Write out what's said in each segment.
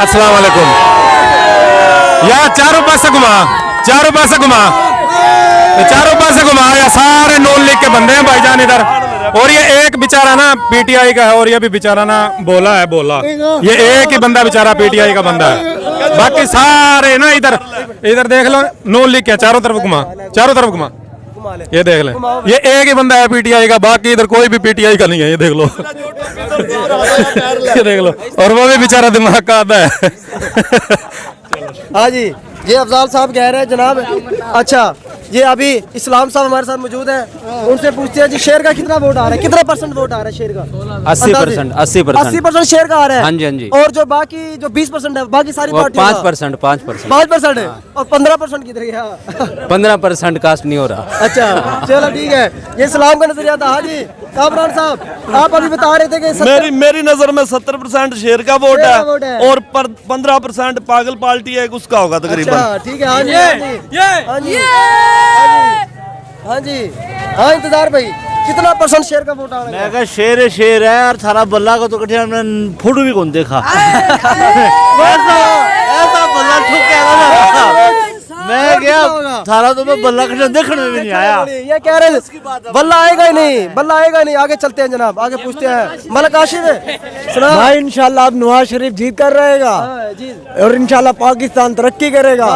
अस्सलाम वालेकुम। यार चारों पासे घुमा, चारों पासे घुमा, चारों पासे घुमा। या सारे नॉन लीग के बंदे हैं भाईजान इधर। और ये एक बेचारा ना पीटीआई का है और ये भी बेचारा ना बोला है, बोला ये एक ही बंदा बेचारा पीटीआई का बंदा है, बाकी सारे ना इधर इधर देख लो नॉन लीग के। चारों तरफ घुमा, चारों तरफ घुमा, ये देख ले ये एक ही बंदा है पीटीआई का, बाकी इधर कोई भी पीटीआई का नहीं है। ये देख लो ये देख लो, और वो भी बेचारा दिमाग का आता है। हाँ जी, ये अफजाल साहब कह रहे हैं जनाब। अच्छा, ये अभी इस्लाम साहब हमारे साथ मौजूद हैं, उनसे पूछते हैं जी शेर का कितना वोट आ रहा है, कितना परसेंट वोट आ रहा है शेर का? 80%। 80% शेर का आ रहा है। हाँ जी, हाँ जी। और जो बाकी जो 20% है बाकी सारी पार्टी 5%। 5% है और 15% किधर गया? 15% कास्ट नहीं हो रहा। अच्छा चलो ठीक है, ये इस्लाम का नजरिया था। हाँ जी कामरान साहब, आप अभी बता रहे थे कि मेरी नजर में 70% शेर का वोट है और 15% पागल पार्टी है, उसका होगा तकरीबन। ठीक है। हाँ जी हाँ जी हाँ जी हाँ इंतजार भाई, कितना परसेंट शेर का वोट आ रहा है? मैं कहा शेर है यार, थारा बल्ला को तो कठिन हमने फोटो भी कौन देखा। ऐसा बल्ला ठुकेगा ना, मैं गया थारा तो मैं बल्ला कठिन देखने में भी नहीं आया। ये कह रहे बल्ला आएगा ही नहीं, बल्ला आएगा ही नहीं। आगे चलते हैं जनाब, आगे पूछते हैं मलक आशिफ सुना भाई इंशाल्लाह अब नवाज शरीफ जीत कर रहेगा और इंशाल्लाह पाकिस्तान तरक्की करेगा।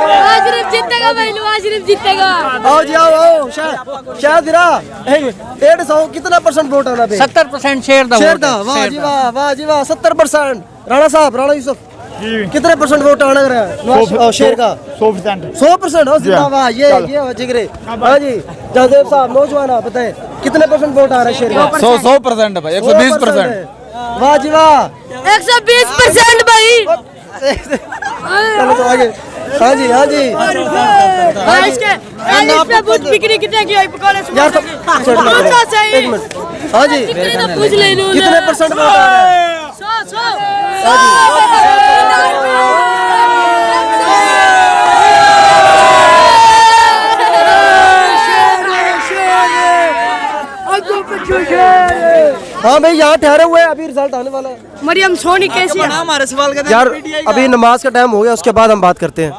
नवाज शरीफ जीतेगा भाई, नवाज शरीफ जीतेगा। आओ जी आओ शायद 150 कितना परसेंट वोट आना? 70% शेर था। वाह जी वाह, वाह जी वाह, 70%। राणा साहब, राणा यूसुफ कितने परसेंट वोट आना रहा है शेर का? 100%। वाह ये हो जिगरे। हाँ जी जयदेव साहब नौजवान बताए कितने परसेंट वोट आ रहा है शेर का? 100% भाई, 120%। वाह जी वाह, 120% भाई। चलो तो आगे। हाँ जी हाँ जी इसके बहुत बिक्री कितने की है पकौड़े से? यार एक मिनट। हाँ जी पूछ ले लो कितने परसेंट वोट आ रहा है? 100। हाँ भाई यहाँ ठहरे हुए हैं, अभी रिजल्ट आने वाला है। मरियम सोनी कैसी है? यार अभी नमाज का टाइम हो गया, उसके बाद हम बात करते हैं।